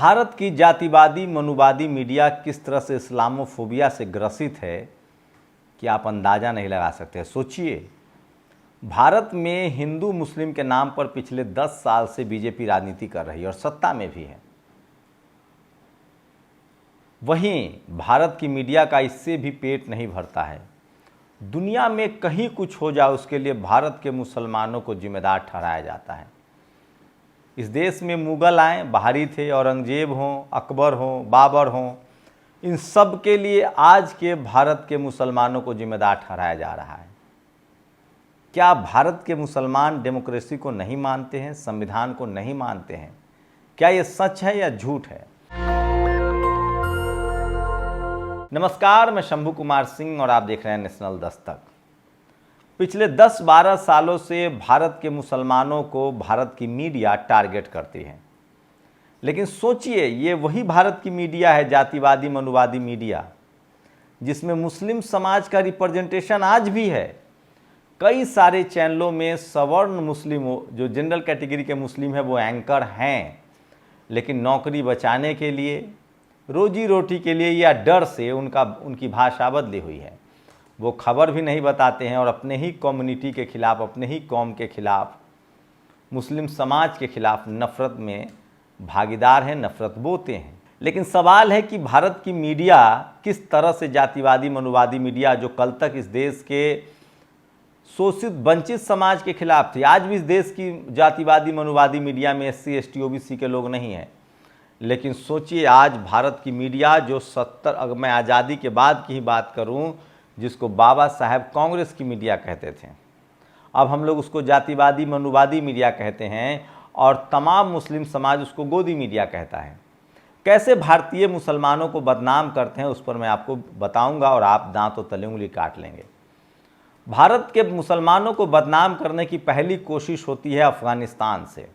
भारत की जातिवादी मनुवादी मीडिया किस तरह से इस्लामोफोबिया से ग्रसित है कि आप अंदाज़ा नहीं लगा सकते। सोचिए, भारत में हिंदू मुस्लिम के नाम पर पिछले 10 साल से बीजेपी राजनीति कर रही है और सत्ता में भी है। वहीं भारत की मीडिया का इससे भी पेट नहीं भरता है। दुनिया में कहीं कुछ हो जाए उसके लिए भारत के मुसलमानों को जिम्मेदार ठहराया जाता है। इस देश में मुग़ल आए, बाहरी थे, औरंगजेब हों, अकबर हों, बाबर हों, इन सब के लिए आज के भारत के मुसलमानों को जिम्मेदार ठहराया जा रहा है। क्या भारत के मुसलमान डेमोक्रेसी को नहीं मानते हैं, संविधान को नहीं मानते हैं? क्या ये सच है या झूठ है? नमस्कार, मैं शंभू कुमार सिंह और आप देख रहे हैं नेशनल दस्तक। पिछले 10-12 सालों से भारत के मुसलमानों को भारत की मीडिया टारगेट करती है। लेकिन सोचिए, ये वही भारत की मीडिया है, जातिवादी मनुवादी मीडिया, जिसमें मुस्लिम समाज का रिप्रेजेंटेशन आज भी है। कई सारे चैनलों में सवर्ण मुस्लिम, जो जनरल कैटेगरी के मुस्लिम है, वो एंकर हैं, लेकिन नौकरी बचाने के लिए, रोजी रोटी के लिए या डर से उनकी भाषा बदली हुई है। वो खबर भी नहीं बताते हैं और अपने ही कम्युनिटी के खिलाफ, अपने ही कौम के खिलाफ, मुस्लिम समाज के खिलाफ नफ़रत में भागीदार हैं, नफ़रत बोते हैं। लेकिन सवाल है कि भारत की मीडिया किस तरह से जातिवादी मनुवादी मीडिया, जो कल तक इस देश के शोषित वंचित समाज के खिलाफ थी, आज भी इस देश की जातिवादी मनुवादी मीडिया में SC ST OBC के लोग नहीं हैं। लेकिन सोचिए, आज भारत की मीडिया जो 70, अगर मैं आज़ादी के बाद की ही बात करूं, जिसको बाबा साहेब कांग्रेस की मीडिया कहते थे, अब हम लोग उसको जातिवादी मनुवादी मीडिया कहते हैं और तमाम मुस्लिम समाज उसको गोदी मीडिया कहता है। कैसे भारतीय मुसलमानों को बदनाम करते हैं उस पर मैं आपको बताऊंगा और आप दांतों तले उंगली काट लेंगे। भारत के मुसलमानों को बदनाम करने की पहली कोशिश होती है अफ़गानिस्तान से।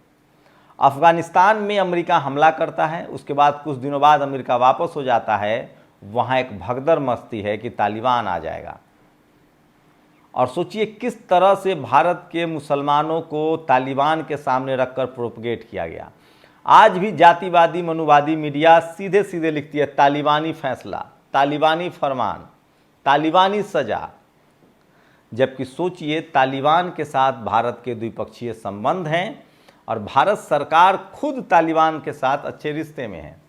अफ़गानिस्तान में अमेरिका हमला करता है, उसके बाद कुछ दिनों बाद अमेरिका वापस हो जाता है। वहाँ एक भगदड़ मचती है कि तालिबान आ जाएगा। और सोचिए किस तरह से भारत के मुसलमानों को तालिबान के सामने रखकर प्रोपगेट किया गया। आज भी जातिवादी मनुवादी मीडिया सीधे सीधे लिखती है तालिबानी फैसला, तालिबानी फरमान, तालिबानी सज़ा। जबकि सोचिए, तालिबान के साथ भारत के द्विपक्षीय संबंध हैं और भारत सरकार खुद तालिबान के साथ अच्छे रिश्ते में है।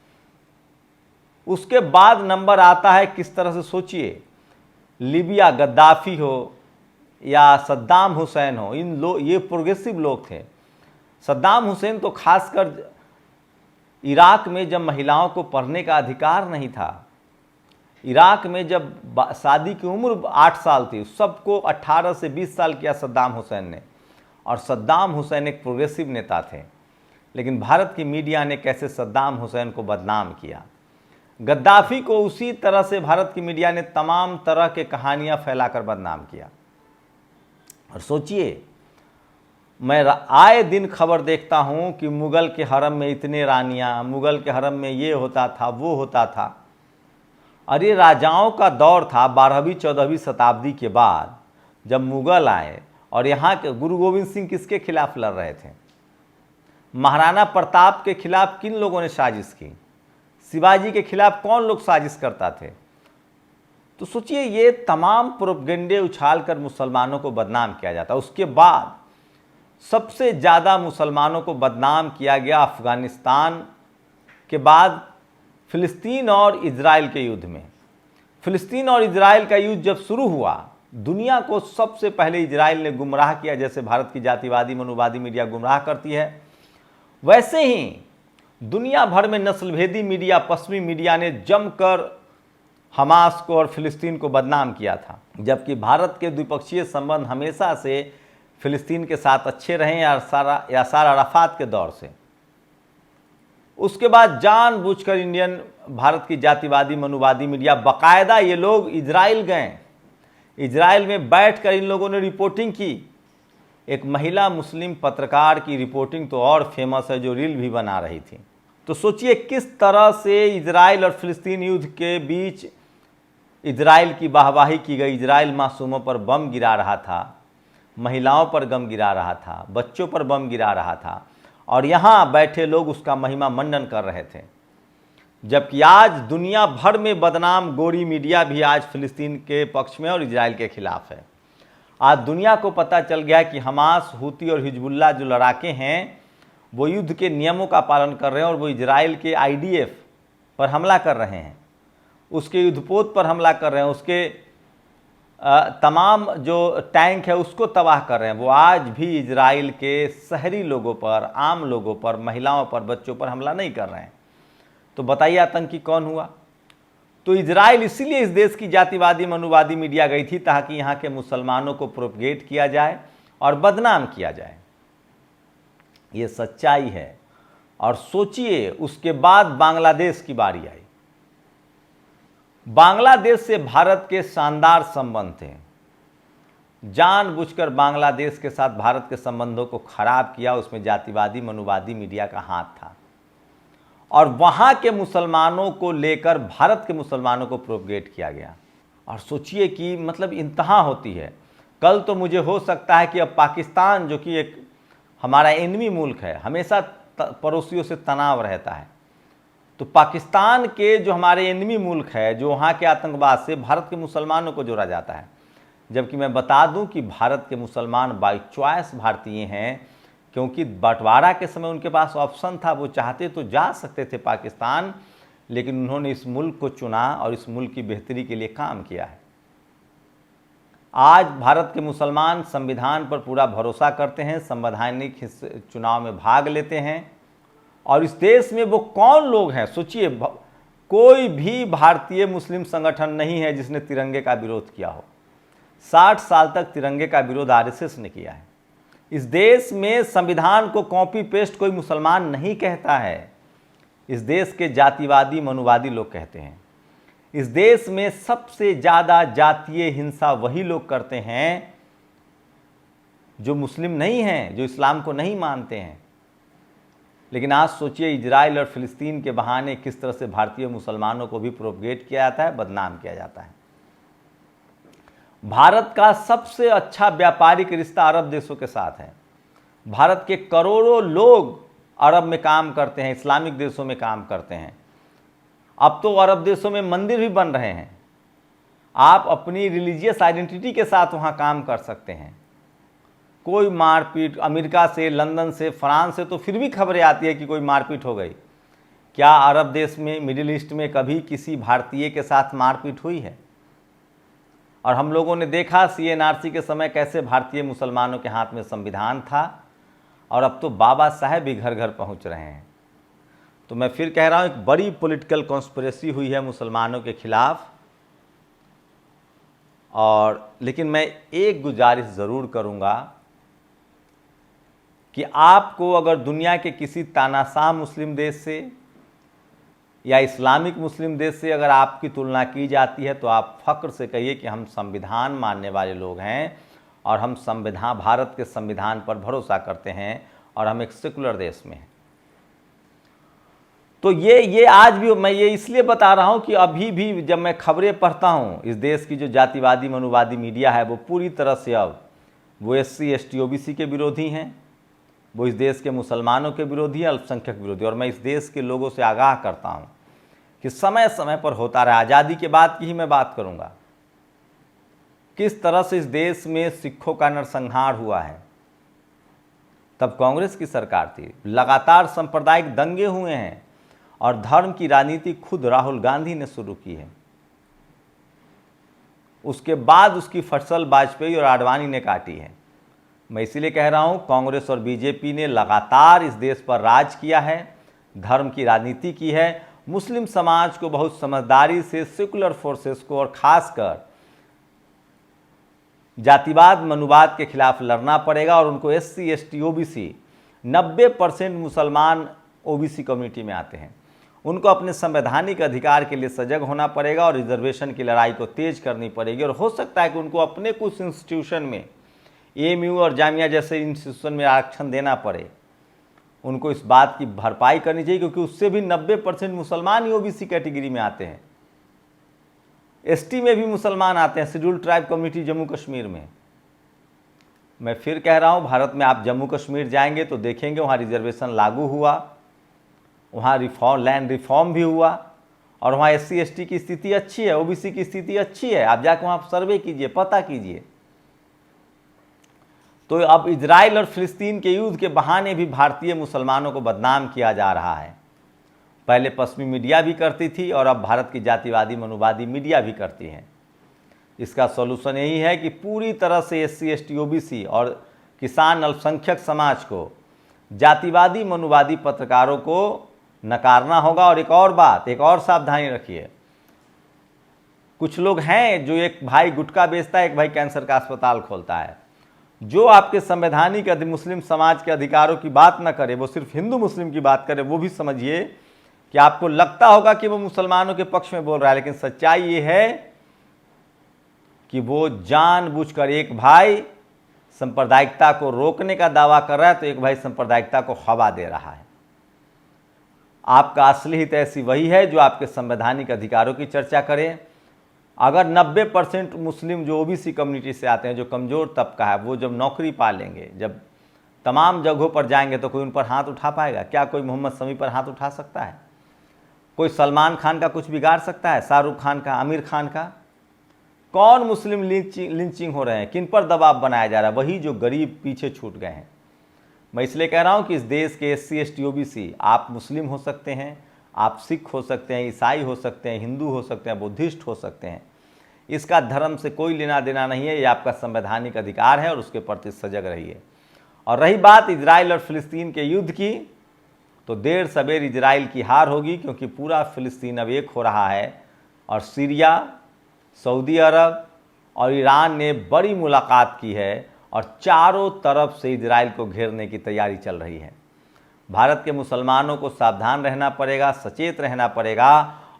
उसके बाद नंबर आता है किस तरह से, सोचिए, लीबिया गद्दाफी हो या सद्दाम हुसैन हो, ये प्रोग्रेसिव लोग थे। सद्दाम हुसैन तो खासकर इराक में जब महिलाओं को पढ़ने का अधिकार नहीं था, इराक में जब शादी की उम्र 8 साल थी, सबको 18 से 20 साल किया सद्दाम हुसैन ने। और सद्दाम हुसैन एक प्रोग्रेसिव नेता थे। लेकिन भारत की मीडिया ने कैसे सद्दाम हुसैन को बदनाम किया। गद्दाफी को उसी तरह से भारत की मीडिया ने तमाम तरह के कहानियां फैलाकर बदनाम किया। और सोचिए, मैं आए दिन खबर देखता हूं कि मुग़ल के हरम में इतने रानियां, मुग़ल के हरम में ये होता था, वो होता था। अरे राजाओं का दौर था 12वीं 14वीं शताब्दी के बाद, जब मुग़ल आए और यहाँ के गुरु गोविंद सिंह किसके खिलाफ लड़ रहे थे? महाराणा प्रताप के खिलाफ किन लोगों ने साजिश की? शिवाजी के खिलाफ कौन लोग साजिश करता थे? तो सोचिए, ये तमाम प्रोपगेंडे उछालकर मुसलमानों को बदनाम किया जाता। उसके बाद सबसे ज़्यादा मुसलमानों को बदनाम किया गया अफ़गानिस्तान के बाद फ़िलिस्तीन और इजराइल के युद्ध में। फ़िलिस्तीन और इजराइल का युद्ध जब शुरू हुआ, दुनिया को सबसे पहले इजराइल ने गुमराह किया। जैसे भारत की जातिवादी मनुवादी मीडिया गुमराह करती है, वैसे ही दुनिया भर में नस्लभेदी मीडिया, पश्चिमी मीडिया ने जमकर हमास को और फ़िलिस्तीन को बदनाम किया था। जबकि भारत के द्विपक्षीय संबंध हमेशा से फ़िलिस्तीन के साथ अच्छे रहे यासार अराफात के दौर से। उसके बाद जानबूझकर भारत की जातिवादी मनुवादी मीडिया, बाकायदा ये लोग इजराइल गए, इजराइल में बैठकर इन लोगों ने रिपोर्टिंग की। एक महिला मुस्लिम पत्रकार की रिपोर्टिंग तो और फेमस है, जो रील भी बना रही थी। तो सोचिए किस तरह से इजराइल और फ़िलिस्तीन युद्ध के बीच इजराइल की वाहवाही की गई। इजराइल मासूमों पर बम गिरा रहा था, महिलाओं पर बम गिरा रहा था, बच्चों पर बम गिरा रहा था और यहाँ बैठे लोग उसका महिमा मंडन कर रहे थे। जबकि आज दुनिया भर में बदनाम गोरी मीडिया भी आज फिलिस्तीन के पक्ष में और इजराइल के खिलाफ है। आज दुनिया को पता चल गया कि हमास, हूती और हिजबुल्लाह जो लड़ाके हैं वो युद्ध के नियमों का पालन कर रहे हैं और वो इजराइल के IDF पर हमला कर रहे हैं, उसके युद्धपोत पर हमला कर रहे हैं, उसके तमाम जो टैंक है उसको तबाह कर रहे हैं। वो आज भी इजराइल के शहरी लोगों पर, आम लोगों पर, महिलाओं पर, बच्चों पर हमला नहीं कर रहे हैं। तो बताइए आतंकी कौन हुआ? तो इजराइल इसीलिए इस देश की जातिवादी मनुवादी मीडिया गई थी ताकि यहाँ के मुसलमानों को प्रोपगेट किया जाए और बदनाम किया जाए। ये सच्चाई है। और सोचिए उसके बाद बांग्लादेश की बारी आई। बांग्लादेश से भारत के शानदार संबंध थे। जानबूझकर बांग्लादेश के साथ भारत के संबंधों को खराब किया, उसमें जातिवादी मनुवादी मीडिया का हाथ था और वहां के मुसलमानों को लेकर भारत के मुसलमानों को प्रोपगेट किया गया। और सोचिए कि मतलब इंतहा होती है। कल तो मुझे हो सकता है कि अब पाकिस्तान, जो कि एक हमारा एनिमी मुल्क है, हमेशा पड़ोसियों से तनाव रहता है, तो पाकिस्तान के जो हमारे एनिमी मुल्क है, जो वहाँ के आतंकवाद से भारत के मुसलमानों को जोड़ा जाता है। जबकि मैं बता दूं कि भारत के मुसलमान बाई चॉइस भारतीय हैं, क्योंकि बंटवारा के समय उनके पास ऑप्शन था, वो चाहते तो जा सकते थे पाकिस्तान, लेकिन उन्होंने इस मुल्क को चुना और इस मुल्क की बेहतरी के लिए काम किया है। आज भारत के मुसलमान संविधान पर पूरा भरोसा करते हैं, संवैधानिक चुनाव में भाग लेते हैं। और इस देश में वो कौन लोग हैं? सोचिए, कोई भी भारतीय मुस्लिम संगठन नहीं है जिसने तिरंगे का विरोध किया हो। 60 साल तक तिरंगे का विरोध RSS ने किया है। इस देश में संविधान को कॉपी पेस्ट कोई मुसलमान नहीं कहता है, इस देश के जातिवादी मनुवादी लोग कहते हैं। इस देश में सबसे ज़्यादा जातीय हिंसा वही लोग करते हैं जो मुस्लिम नहीं हैं, जो इस्लाम को नहीं मानते हैं। लेकिन आज सोचिए, इजराइल और फिलिस्तीन के बहाने किस तरह से भारतीय मुसलमानों को भी प्रोपगेट किया जाता है, बदनाम किया जाता है। भारत का सबसे अच्छा व्यापारिक रिश्ता अरब देशों के साथ है। भारत के करोड़ों लोग अरब में काम करते हैं, इस्लामिक देशों में काम करते हैं। अब तो अरब देशों में मंदिर भी बन रहे हैं। आप अपनी रिलीजियस आइडेंटिटी के साथ वहाँ काम कर सकते हैं। कोई मारपीट, अमेरिका से, लंदन से, फ्रांस से तो फिर भी खबरें आती है कि कोई मारपीट हो गई। क्या अरब देश में, मिडिल ईस्ट में कभी किसी भारतीय के साथ मारपीट हुई है? और हम लोगों ने देखा CNRC के समय कैसे भारतीय मुसलमानों के हाथ में संविधान था, और अब तो बाबा साहेब भी घर घर पहुंच रहे हैं। तो मैं फिर कह रहा हूं, एक बड़ी पॉलिटिकल कॉन्स्पिरेसी हुई है मुसलमानों के खिलाफ। और लेकिन मैं एक गुजारिश ज़रूर करूंगा कि आपको अगर दुनिया के किसी तानाशाह मुस्लिम देश से या इस्लामिक मुस्लिम देश से अगर आपकी तुलना की जाती है, तो आप फ़ख्र से कहिए कि हम संविधान मानने वाले लोग हैं और हम भारत के संविधान पर भरोसा करते हैं और हम एक सेकुलर देश में हैं। तो ये आज भी मैं ये इसलिए बता रहा हूँ कि अभी भी जब मैं खबरें पढ़ता हूँ, इस देश की जो जातिवादी मनुवादी मीडिया है वो पूरी तरह से अब वो SC ST OBC के विरोधी हैं, वो इस देश के मुसलमानों के विरोधी, अल्पसंख्यक विरोधी। और मैं इस देश के लोगों से आगाह करता हूँ कि समय समय पर होता रहा, आज़ादी के बाद की ही मैं बात करूँगा, किस तरह से इस देश में सिखों का नरसंहार हुआ है। तब कांग्रेस की सरकार थी, लगातार सांप्रदायिक दंगे हुए हैं और धर्म की राजनीति खुद राहुल गांधी ने शुरू की है। उसके बाद उसकी फसल वाजपेयी और आडवाणी ने काटी है। मैं इसीलिए कह रहा हूं, कांग्रेस और बीजेपी ने लगातार इस देश पर राज किया है, धर्म की राजनीति की है। मुस्लिम समाज को बहुत समझदारी से सेकुलर फोर्सेस को और खासकर जातिवाद मनुवाद के खिलाफ लड़ना पड़ेगा। और उनको SC ST OBC 90% मुसलमान OBC कम्युनिटी में आते हैं, उनको अपने संवैधानिक अधिकार के लिए सजग होना पड़ेगा और रिजर्वेशन की लड़ाई को तेज करनी पड़ेगी। और हो सकता है कि उनको अपने कुछ इंस्टीट्यूशन में, AMU और जामिया जैसे इंस्टीट्यूशन में आरक्षण देना पड़े। उनको इस बात की भरपाई करनी चाहिए, क्योंकि उससे भी 90% मुसलमान ही OBC कैटेगरी में आते हैं। ST में भी मुसलमान आते हैं, scheduled tribe community Jammu Kashmir में। मैं फिर कह रहा हूँ, भारत में आप जम्मू कश्मीर जाएंगे तो देखेंगे वहाँ रिजर्वेशन लागू हुआ, वहाँ लैंड रिफॉर्म भी हुआ और वहाँ SC ST की स्थिति अच्छी है, OBC की स्थिति अच्छी है। आप जाकर वहाँ सर्वे कीजिए, पता कीजिए। तो अब इजराइल और फिलिस्तीन के युद्ध के बहाने भी भारतीय मुसलमानों को बदनाम किया जा रहा है। पहले पश्चिमी मीडिया भी करती थी और अब भारत की जातिवादी मनुवादी मीडिया भी करती है। इसका सॉल्यूशन यही है कि पूरी तरह से SC ST OBC और किसान अल्पसंख्यक समाज को, जातिवादी मनुवादी पत्रकारों को नकारना होगा। और एक और बात, एक और सावधानी रखिए। कुछ लोग हैं जो, एक भाई गुटखा बेचता है, एक भाई कैंसर का अस्पताल खोलता है। जो आपके संवैधानिक मुस्लिम समाज के अधिकारों की बात ना करे, वो सिर्फ हिंदू मुस्लिम की बात करे, वो भी समझिए कि आपको लगता होगा कि वो मुसलमानों के पक्ष में बोल रहा है, लेकिन सच्चाई ये है कि वो जानबूझकर, एक भाई सांप्रदायिकता को रोकने का दावा कर रहा है तो एक भाई सांप्रदायिकता को हवा दे रहा है। आपका असली हित ऐसी वही है जो आपके संवैधानिक अधिकारों की चर्चा करें। अगर 90% मुस्लिम जो OBC कम्युनिटी से आते हैं, जो कमज़ोर तबका है, वो जब नौकरी पा लेंगे, जब तमाम जगहों पर जाएंगे तो कोई उन पर हाथ उठा पाएगा? क्या कोई मोहम्मद शमी पर हाथ उठा सकता है? कोई सलमान खान का कुछ बिगाड़ सकता है? शाहरुख खान का, आमिर खान का? कौन मुस्लिम लिंचिंग हो रहे हैं? किन पर दबाव बनाया जा रहा है? वही जो गरीब पीछे छूट गए हैं। मैं इसलिए कह रहा हूँ कि इस देश के SC ST OBC, आप मुस्लिम हो सकते हैं, आप सिख हो सकते हैं, ईसाई हो सकते हैं, हिंदू हो सकते हैं, बुद्धिस्ट हो सकते हैं। इसका धर्म से कोई लेना देना नहीं है, ये आपका संवैधानिक अधिकार है और उसके प्रति सजग रहिए। और रही बात इजराइल और फिलिस्तीन के युद्ध की, तो देर सवेर इजराइल की हार होगी, क्योंकि पूरा फिलिस्तीन अब एक हो रहा है और सीरिया, सऊदी अरब और ईरान ने बड़ी मुलाकात की है और चारों तरफ से इजराइल को घेरने की तैयारी चल रही है। भारत के मुसलमानों को सावधान रहना पड़ेगा, सचेत रहना पड़ेगा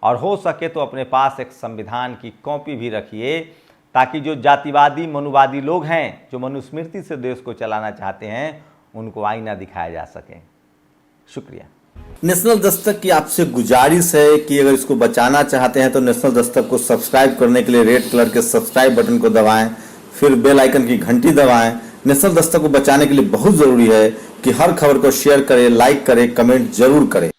और हो सके तो अपने पास एक संविधान की कॉपी भी रखिए, ताकि जो जातिवादी मनुवादी लोग हैं, जो मनुस्मृति से देश को चलाना चाहते हैं, उनको आईना दिखाया जा सके। शुक्रिया। नेशनल दस्तक की आपसे गुजारिश है कि अगर इसको बचाना चाहते हैं तो नेशनल दस्तक को सब्सक्राइब करने के लिए रेड कलर के सब्सक्राइब बटन को दबाएं, फिर बेल आइकन की घंटी दबाएं। नेशनल दस्तक को बचाने के लिए बहुत जरूरी है कि हर खबर को शेयर करें, लाइक करें, कमेंट जरूर करें।